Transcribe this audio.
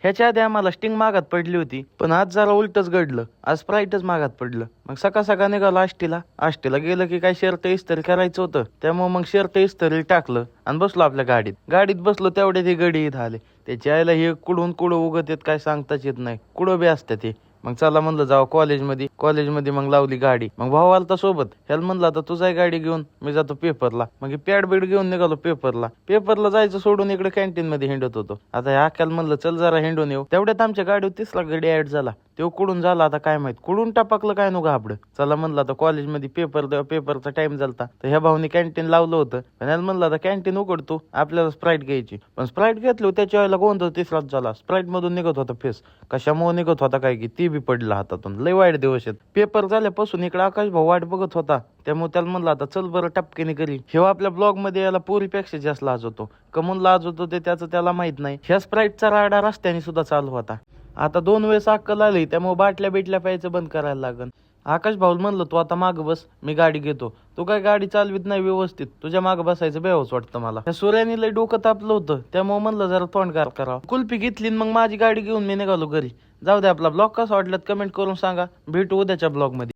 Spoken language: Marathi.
ह्याच्या आधी आम्हाला स्टिंग मागात पडली होती, पण आज जरा उलटच घडलं. आज स्प्राईटच मागात पडलं. मग सकाळ सकाळ निघालो आष्टीला गेलं की काय शर्ट इस्त्री करायचं होतं, त्यामुळे मग शर्ट इस्त्री टाकलं आणि बसलो आपल्या गाडीत बसलो. तेवढे ते गडी इथं आले. त्याच्या आईला हे कुठून उगत येत काय सांगताच येत नाही, कुठं बी असतं ते. मग चला म्हणलं जाऊ कॉलेजमध्ये मग लावली गाडी. मग भाऊ आलता सोबत. ह्याला म्हणलं आता तू जाय गाडी घेऊन, मी जातो पेपरला. मग पॅड बीड घेऊन निघालो पेपरला जायचं सोडून इकडे कॅन्टीन मध्ये हिंडत होतो. आता ह्या अख्याला म्हणलं चल जरा हिंडून येऊ. तेवढ्यात आमच्या गाडीवर 30 गडी ऍड झाला. तो कुठून झाला आता काय माहित, कुठून टपकलं काय नो घाबड. चला म्हणलं आता कॉलेजमध्ये पेपरचा टाइम झालता. तर ह्या भाऊनी कॅन्टीन लावलं होतं. पण ह्याला म्हणलं आता कॅन्टीन उघडतो, आपल्याला स्प्राईट घ्यायची. पण स्प्राईट घेतली त्याच्या वेळेला गोंधळ तिसराच झाला. स्प्राईट मधून निघत होता फेस, कशामुळे निघत होता काय की ती बी पडला हातातून. लय वाईट दिवस आहेत. पेपर झाल्यापासून इकडे आकाश भाऊ वाट बघत होता, त्यामुळे त्याला म्हणलं आता चल बरं टपकेने करी. हे आपल्या ब्लॉग मध्ये याला पोरीपेक्षा जास्त लाज होतो. कमून लाज होतो ते त्याचं त्याला माहित नाही. ह्या स्प्राईटचा राडा रस्त्याने सुद्धा चालू होता. आता 2 वेळेस अक्कल आली, त्यामुळे बाटल्या बिटल्या प्यायचं बंद करायला लागन. आकाश भाऊ म्हणलं तू आता माग बस, मी गाडी घेतो. तू काय गाडी चालवित नाही व्यवस्थित, तुझ्या माग बसायचं बेहोस वाटतं मला. त्या सूर्याने लय डोकं तापलं होतं, त्यामुळे म्हणलं जरा तोंडगार करावं. कुल्फी घेतली मग माझी गाडी घेऊन मी निघालो घरी. जाऊ दे, आपला ब्लॉग कसा वाटला कमेंट करून सांगा. भेटू उद्याच्या ब्लॉग मध्ये.